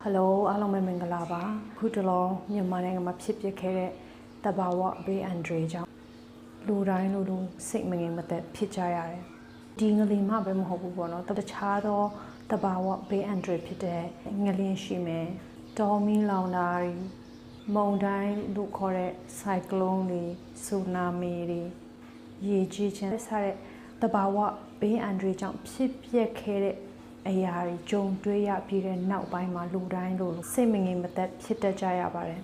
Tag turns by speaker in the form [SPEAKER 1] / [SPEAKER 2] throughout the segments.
[SPEAKER 1] Hello အားလုံးပဲမင်္ဂလာပါခုတလောမြန်မာနိုင်ငံမှာဖြစ်ပျက်ခဲ့တဲ့တဘာဝဘေးအန္တရာယ်ကြောင့်လူတိုင်းလူစိတ်မငြိမ်မသက်ဖြစ်ကြရတယ်ဒီငလင်မှပဲမဟုတ်ဘူးပေါ့နော်တခြားသောတဘာဝဘေးအန္တရာယ်ဖြစ်တဲ့ငလင်ရှိမယ်တောမီလောင်တာတွေမုန်တိုင်းလို့ခေါ်တဲ့ဆိုင်ကလုန်းတွေဆူနာမီတွေရေကြီးခြင်းစတဲ့တဘာဝဘေးအန္တရာယ်ကြောင့်ဖြစ်ပျက်ခဲ့တဲ့အရာတွေကြုံတွေ့ရပြီးတဲ့နောက်ပိုင်းမှာလူတိုင်းလိုစိတ်မငြိမ်မသက်ဖြစ်တတ်ကြရပါတယ်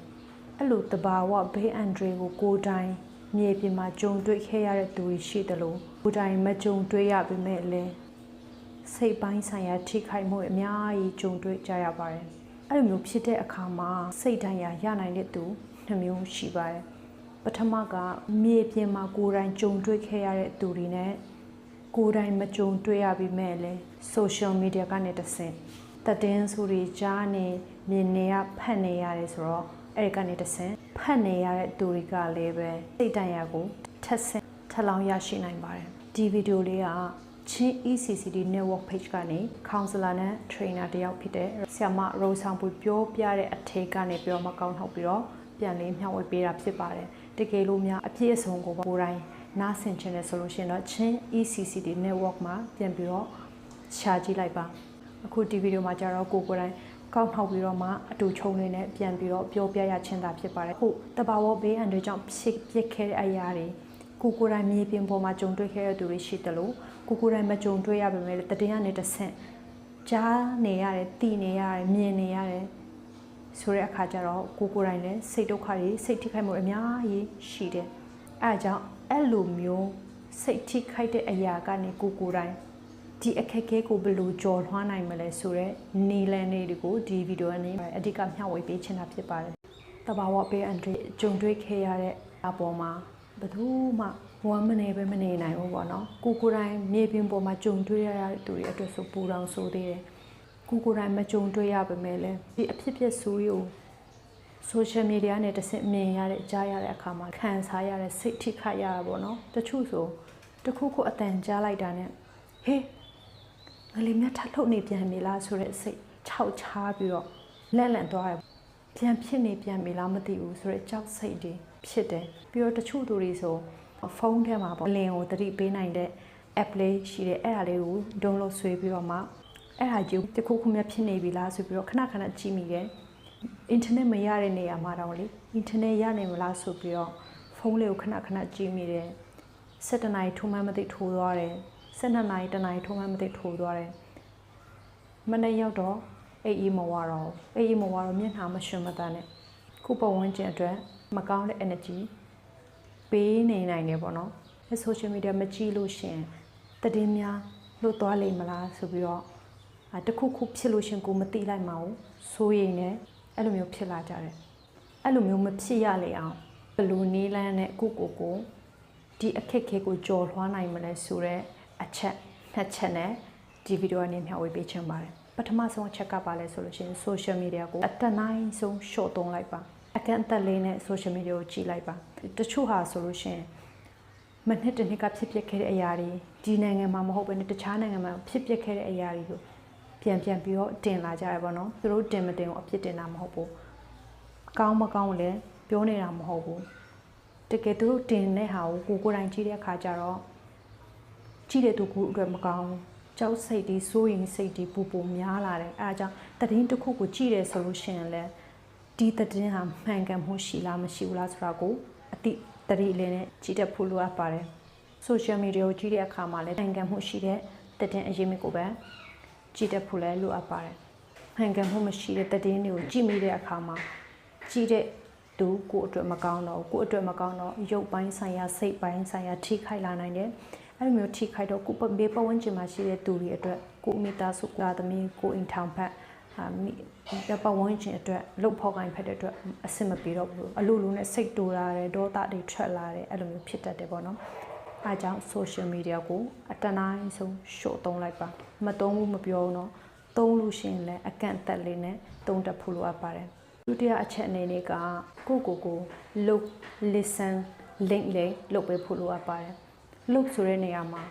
[SPEAKER 1] အဲ့လိုတဘာဝဘေးအန္တရာယ်ကိုကိုယ်တိုင်မြေပြင်မှာကြုံတွေ့ခဲ့ရတဲ့သူတွေရှိတယ်လို့ကိုယ်တိုင်မကြုံတွေ့ရပေမဲ့လည်းစိတ်ပိုင်းဆိုင်ရာထိခိုက်မှုအများကြီးကြုံတွေ့ကြရပါတယ်အဲ့လိုမျိုးဖြစ်တဲ့အခါမှာစိတ်တိုင်းရနိုင်တဲ့သူနှစ်မျိုးရှိပါတယ်ပထမကမြေပြင်မှာကိုယ်တိုင်ကြုံတွေ့ခဲ့ရတဲ့သူတွေနဲ့ကိုယ်တိုင်မကြုံတွေ့ရပြီးမဲ့လဲ social media ကနေတဆင့်သတင်းဆိုတွေကြားနေမြင်နေရဖတ်နေရတယ်ဆိုတော့အဲ့ဒီကနေတဆင့်ဖတ်နေရတဲ့သူတွေကလည်းပဲစိတ်တန်ရာကိုထပ်လောင်းရရှိနိုင်ပါတယ်ဒီဗီဒီယိုလေးကချင်း ECCD network page ကနေ counselor နဲ့ trainer တယောက်ဖြစ်တဲ့ဆရာမရိုးဆောင်ပွေပြောပြတဲ့အထက်ကနေပြောမကောင်းထုတ်ပြီးတော့ပြန်လေးမျှဝေပေးတာဖြစ်ပါတယ်တကယ်လို့များအပြည့်အစုံကိုကိုယ်တိုင်နားဆင်ချင်တယ်ဆိုလို့ရှိရင်တော့ချင်း ECCD network မှာပြန်ပြီးတော့ရှာကြည့်လိုက်ပါအခုဒီဗီဒီယိုမှာကျတော့ကိုယ်တိုင်ကောက်နှောက်ပြီးတော့မှအတူချုံလေးနဲ့ပြန်ပြီးတော့ပြောပြရချင်းတာဖြစ်ပါတယ်ဟုတ်တဘာဝဘေးအန္တရာယ်ကြောင့်ဖြစ်ပျက်ခဲ့တဲ့အရာတွေကိုယ်တိုင်မြေပြင်ပေါ်မှာကြုံတွေ့ခဲ့တဲ့သူတွေရှိတယ်လို့ကိုယ်တိုင်မကြုံတွေ့ရပေမဲ့တည်င်းကနေတဆင့်ကြားနေရတယ်သိနေရတယ်မြင်နေရတယ်ဆိုတဲ့အခါကျတော့ကိုယ်တိုင်လည်းစိတ်ဒုက္ခတွေစိတ်ထိခိုက်မှုအများကြီးရှိတယ်အဲအကြောင်းအဲ့လိုမျိုးစိတ်ထိခိုက်တဲ့အရာကနေကိုယ်တိုင်ဒီအခက်အခဲကိုဘယ်လိုကျော်လွှားနိုင်မလဲဆိုတော့နီလန်တွေကိုဒီဗီဒီယိုအနေနဲ့အဓိကမျှဝေပေးချင်တာဖြစ်ပါတယ်။တဘာဝဘေးအန္တရာယ်ကြုံတွေ့ခဲ့ရတဲ့အပေါ်မှာဘယ်သူမှဝမ်းမနေပဲမနေနိုင်ဘူးပေါ့နော်။ကိုယ်တိုင်မြေပြင်ပေါ်မှာကြုံတွေ့ရတဲ့သူတွေအတွက်ဆိုပူတောင်ဆိုသေးတယ်။ကိုယ်တိုင်မကြုံတွေ့ရပါမဲ့လည်းဒီအဖြစ်ဖြစ်ဆိုးရုံsocial media နဲ့တစ်ဆင့်မြင်ရတဲ့ကြားရတဲ့အခါမှာခံစားရတဲ့စိတ်ထိခိုက်ရတာပေါ့နော်တချို့ဆိုတခုခုအတန်ကြားလိုက်တာနဲ့ဟေးငလီမြတ်ထထုတ်နေပြန်ပြီလားဆိုတဲ့စိတ်ခြောက်ချားပြီးတော့လက်လန့်သွားတယ်ပြန်ဖြစ်နေပြန်ပြီလားမသိဘူးဆိုတဲ့ကြောက်စိတ်တွေဖြစ်တယ်ပြီးတော့တချို့သူတွေဆိုဖုန်းထဲမှာပေါ့လင်ကိုသတိပေးနိုင်တဲ့ app လေးရှိတယ်အဲ့ဒါလေးကို download ဆွဲပြီးတော့မှအဲ့ဒါကြီးတခုခုမြတ်ဖြစ်နေပြီလားဆိုပြီးတော့ခဏကြည့်မိတယ်အင်တာနက်မရတဲ့နေရာမှာတော့လေအင်တာနက်ရနိုင်မလားဆိုပြီးတော့ဖုန်းလေးကိုခဏကြည့်မိတယ်7 နာရီထိုးမှမသိထိုးသွားတယ်12 နာရီ1 နာရီထိုးမှမသိထိုးသွားတယ်မနေ့ရောက်တော့အေးမဝါတော့မျက်နှာမရှင်မတန်းနဲ့ခုပတ်ဝန်းကျင်အတွက်မကောင်းတဲ့ energy ပေးနေနိုင်တယ်ပေါ့နော်အဲ social media မကြည့်လို့ရှင်တည်င်းများလွတ်သွားလိမ့်မလားဆိုပြီးတော့တခုခုဖြစ်လို့ရှင်ကိုမသိလိုက်မှာဘူးစိုးရိမ်နေအဲ့လိုမျိုးဖြစ်လာကြတယ်အဲ့လိုမျိုးမဖြစ်ရလေအောင်ဘယ်လိုနေလန်းနဲ့ကိုဒီအခက်ခဲကိုကြော်လွှားနိုင်မလဲဆိုတော့အချက်နှစ်ချက်နဲ့ဒီဗီဒီယိုအနေနဲ့မျှဝေပေးချင်ပါတယ်ပထမဆုံးအချက်ကပါလဲဆိုလို့ရှိရင် social media ကိုအတက်နိုင်ဆုံး short သုံးလိုက်ပါအကန့်အသတ်လေးနဲ့ social media ကိုကြည့်လိုက်ပါတချို့ဟာဆိုလို့ရှိရင်မနှစ်တစ်နှစ်ကဖြစ်ပျက်ခဲ့တဲ့အရာတွေဒီနိုင်ငံမှာမဟုတ်ဘဲနဲ့တခြားနိုင်ငံမှာဖြစ်ပျက်ခဲ့တဲ့အရာတွေကိုပြန်ပြီးတော့တင်လာကြရပါတော့သူတို့တင်မတင်ကိုအပြစ်တင်တာမဟုတ်ဘူးအကောင်းမကောင်းလည်းပြောနေတာမဟုတ်ဘူးတကယ်သူတို့တင်တဲ့ဟာကိုကိုယ်တိုင်ကြည့်တဲ့အခါကျတော့ကြည့်တဲ့သူကိုအတွက်မကောင်းကြောက်စိတ်တွေစိုးရိမ်စိတ်တွေပူများလာတယ်အဲဒါကြောင့်သတင်းတစ်ခုကိုကြည့်တယ်ဆိုလို့ရှိရင်လည်းဒီသတင်းဟာမှန်ကန်မှုရှိလားမရှိဘူးလားဆိုတာကိုအတိတတိလေးနဲ့ကြည့်တတ်ဖို့လိုအပ်ပါတယ် social media ကိုကြည့်တဲ့အခါမှာလည်းမှန်ကန်မှုရှိတဲ့သတင်းအရေးမြစ်ကိုပဲကြည့်တတ်ဖို့လည်းလိုအပ်ပါတယ်မှန်ကန်မှုမရှိတဲ့သတင်းတွေကိုကြည့်မိတဲ့အခါမှာကြည့်တဲ့သူကိုအတွက်မကောင်းတော့ကိုအတွက်မကောင်းတော့ရုပ်ပိုင်းဆိုင်ရာစိတ်ပိုင်းဆိုင်ရာထိခိုက်လာနိုင်တယ်အဲ့လိုမျိုးထိခိုက်တော့ကိုဘေးပတ်ဝန်းကျင်မှာရှိတဲ့သူတွေအတွက်ကိုမိသားစုကသမီးကိုအိမ်ထောင်ဖက်ပတ်ဝန်းကျင်အတွက်လှုပ်ဖောက်ကိုင်းဖက်တဲ့အတွက်အဆင်မပြေတော့ဘူးအလိုလိုနဲ့စိတ်တူလာတယ်ဒေါသတွေထွက်လာတယ်အဲ့လိုမျိုးဖြစ်တတ်တယ်ပေါ့နော်အားကြောင့် social media ကိုအတနိုင်ဆုံး short သုံးလိုက်ပါမသုံးဘူးမပြောဘူးနော်သုံးလို့ရှိရင်လည်းအကန့်အသတ်လေးနဲ့သုံးတတ်ဖို့လိုအပ်ပါတယ်ဒုတိယအချက်အနေနဲ့ကကို look listen link လေးလုပ်ပေးဖို့လိုအပ်ပါတယ် look ဆိုတဲ့နေရာမှာ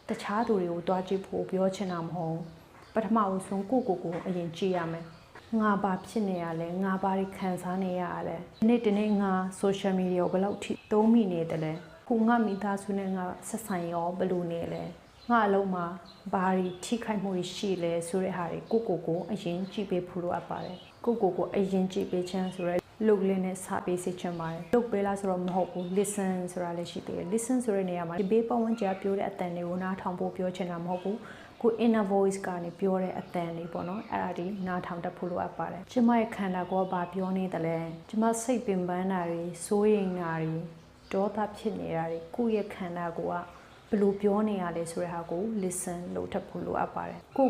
[SPEAKER 1] တခြားသူတွေကိုတွားကြည့်ဖို့ပြောချင်တာမဟုတ်ပထမဦးဆုံးကိုအရင်ကြည့်ရမယ် ငါဘာဖြစ်နေရလဲငါဘာတွေခံစားနေရလဲနေ့တနေ့ငါ social media ကိုဘယ်လောက်ထိသုံးမိနေတယ်လဲခုငါမိသားစုနဲ့ငါဆက်ဆံရောဘယ်လိုနေလဲငါအလုံးမှာဘာတွေထိခိုက်မှုရှိလဲဆိုတဲ့ဟာတွေကိုအရင်ကြည့်ပေးဖို့လိုအပ်ပါတယ်ကိုအရင်ကြည့်ပေးချင်ဆိုရဲလုပ်လင်းနဲ့စာပေးစေချင်ပါတယ်လုပ်ပေးလားဆိုတော့မဟုတ်ဘူး listen ဆိုတာလည်းရှိသေးတယ် listen ဆိုတဲ့နေရာမှာဒီဘေးပတ်ဝန်းကျင်ပြောတဲ့အတန်တွေကိုနားထောင်ဖို့ပြောချင်တာမဟုတ်ဘူးကို inner voice ကနေပြောတဲ့အတန်လေးပေါ့နော်အဲ့ဒါဒီနားထောင်တတ်ဖို့လိုအပ်ပါတယ်ကျမရဲ့ခန္ဓာကိုယ်ကဘာပြောနေတယ်လဲကျမစိတ်ပင်ပန်းတာတွေစိုးရိမ်တာတွေဒေါသဖြစ်နေတာတွေကိုယ့်ရဲ့ခန္ဓာကိုယ်ကဘယ်လိုပြောနေရလဲဆိုတဲ့ဟာကို listen လုပ်တတ်ဖို့လိုအပ်ပါတယ်ကို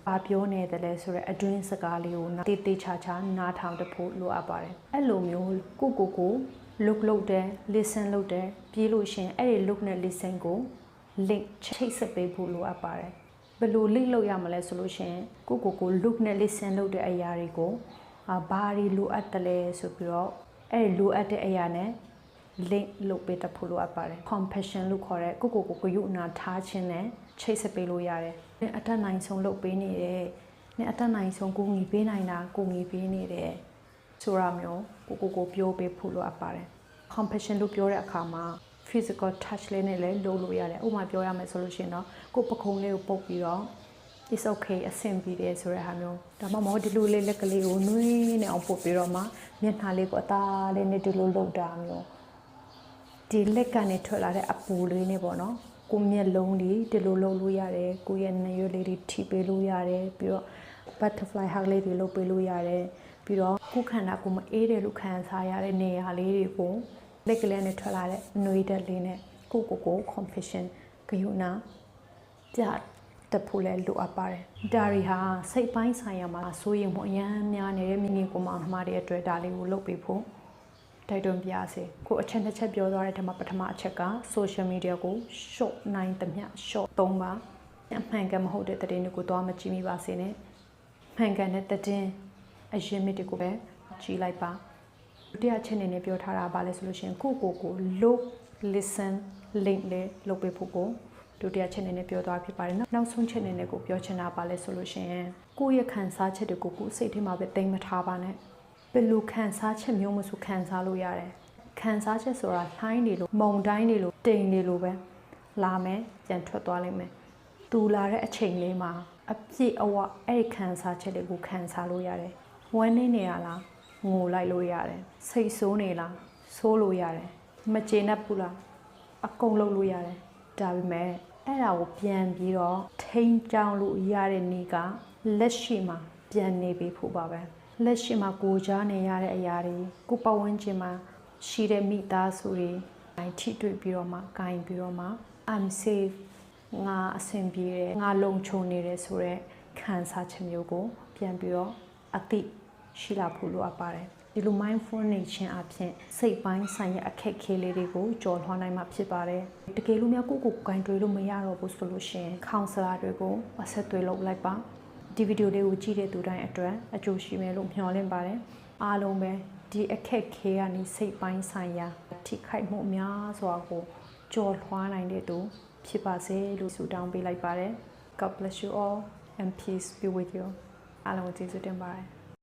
[SPEAKER 1] ဘာပြောနေတယ်လဲဆိုတဲ့အတွင်းစကားလေးကိုတေးချာနားထောင်တတ်ဖို့လိုအပ်ပါတယ်အဲ့လိုမျိုးကို look လုပ်တယ် listen လုပ်တယ်ပြီးလို့ရှင်အဲ့ဒီ look နဲ့ listen ကို link ချိတ်ဆက်ပေးဖို့လိုအပ်ပါတယ်ဘယ်လို link လုပ်ရမလဲဆိုလို့ရှင်ကို look နဲ့ listen လုပ်တဲ့အရာတွေကိုဘာတွေလိုအပ်တယ်လဲဆိုပြီးတော့အဲ့ဒီလိုအပ်တဲ့အရာနဲ့ link လုပ်ပေးတတ်ဖို့လိုအပ်ပါတယ် compassion လို့ခေါ်တဲ့ကိုယူနာထားခြင်းနဲ့ချိတ်ဆက်ပေးလို့ရတယ်အတတ်နိုင်ဆုံးလုပ်ပေးနေတယ်နဲ့အတတ်နိုင်ဆုံးကိုငီပေးနိုင်တာကိုငီပေးနေတယ်ဆိုတာမျိုးကိုပြောပေးဖို့လိုအပ်ပါတယ် compassion လို့ပြောတဲ့အခါမှာ physical touch လေးနဲ့လည်းလုပ်လို့ရတယ်ဥပမာပြောရမယ်ဆိုလို့ရှိရင်တော့ကိုပခုံးလေးကိုပုတ်ပြီးတော့ it's okay အဆင်ပြေတယ်ဆိုတဲ့ဟာမျိုးဒါမှမဟုတ်ဒီလိုလေးလက်ကလေးကိုနွေးနေအောင်ပုတ်ပြီးတော့မှမျက်နှာလေးကိုအသားလေးနဲ့ဒီလိုလုပ်တာမျိုးဒီလက်ကနေထွက်လာတဲ့အပူလေးနဲ့ပေါ့နော်ကိုမျက်လုံးလေးဒီလိုလုပ်လို့ရတယ်ကိုရဲ့နှရွက်လေးတွေထိပေးလို့ရတယ်ပြီးတော့ butterfly hug လေးတွေလုပ်ပေးလို့ရတယ်ပြီးတော့ကိုခန္ဓာကိုမအေးတယ်လို့ခံစားရတဲ့နေရာလေးတွေကိုလက်ကလေးနဲ့ထွက်လာတဲ့နှွေးတက်လေးနဲ့ကို confession ဂယုဏပြတဖို့လဲလိုအပ်ပါတယ်ဒါတွေဟာစိတ်ပိုင်းဆိုင်ရာမှာစိုးရိမ်မှုအများများနေတဲ့မိမိကိုမမှားတဲ့အတွက်ဒါလေးကိုလုပ်ပေးဖို့တိုက်တွန်းပြစေကိုအချက်တစ်ချက်ပြောသွားတဲ့ဓမ္မပထမအချက်က social media ကို short နိုင်သမျှ short 3ပါအမှန်ကန်မဟုတ်တဲ့သတင်းတွေကိုသွားမကြည့်မိပါစေနဲ့မှန်ကန်တဲ့သတင်းအရင်မြစ်တွေကိုပဲကြည့်လိုက်ပါဒုတိယချက်အနေနဲ့ပြောထားတာပါလဲဆိုလို့ရှိရင်ကို look listen link လေးလုပ်ပေးဖို့ကိုဒုတိယချက်အနေနဲ့ပြောသွားဖြစ်ပါတယ်နောက်ဆုံးချက်အနေနဲ့ကိုပြောချင်တာပါလဲဆိုလို့ရှိရင်ကိုယ့်ရဲ့ခံစားချက်တွေကိုစိတ်ထဲမှာပဲတိမ်မထားပါနဲ့ဘယ်လိုခံစားချက်မျိုးမဆိုခံစားလို့ရတယ်ခံစားချက်ဆိုတာလှိုင်းနေလို့မုံတိုင်းနေလို့တိမ်နေလို့ပဲလာမယ်ပြန်ထွက်သွားလိမ့်မယ်သူလာတဲ့အချိန်လေးမှာအပြည့်အဝအဲ့ဒီခံစားချက်တွေကိုခံစားလို့ရတယ်ဝမ်းနေရလားငိုလိုက်လို့ရတယ်စိတ်ဆိုးနေလားဆိုးလို့ရတယ်မကျေနပ်ဘူးလားအကုန်လုံးလို့ရတယ်ဒါပေမဲ့အဲ့ဒါကိုပြန်ပြီးတော့ထိန်းချောင်းလို့ရတဲ့နေ့ကလက်ရှိမှာပြန်နေပြီဖို့ပါပဲလက်ရှိမှာကိုကြားနေရတဲ့အရာတွေကိုပတ်ဝန်းကျင်မှာရှိတဲ့မိသားစုတွေထိတွေ့ပြီးတော့မှဂိုင်းပြီးတော့မှ I'm safe ငါအဆင်ပြေတယ်ငါလုံခြုံနေတယ်ဆိုတဲ့ခံစားချက်မျိုးကိုပြန်ပြီးတော့အသိရှိလာဖို့လိုအပ်ပါတယ်ဒီလို mindful နေခြင်းအပြင်စိတ်ပိုင်းဆိုင်ရာအခက်အခဲလေးတွေကိုကြော်လွှားနိုင်မှာဖြစ်ပါတယ်တကယ်လို့များကိုဂိုင်းတွေလို့မရတော့ဘူးဆိုလို့ရှိရင် counselor တွေကိုအဆက်အသွယ်လုပ်လိုက်ပါဒီဗီဒီယိုလေးကိုကြည့်တဲ့သူတိုင်းအတွက်အကျိုးရှိမယ်လို့မျှော်လင့်ပါတယ်အားလုံးပဲဒီအခက်ခဲကနေစိတ်ပိုင်းဆိုင်ရာထိခိုက်မှုများစွာကိုကြော်လွှားနိုင်တဲ့သူဖြစ်ပါစေလို့ဆုတောင်းပေးလိုက်ပါတယ် God bless you all and peace be with you အားလုံးကျေးဇူးတင်ပါတယ်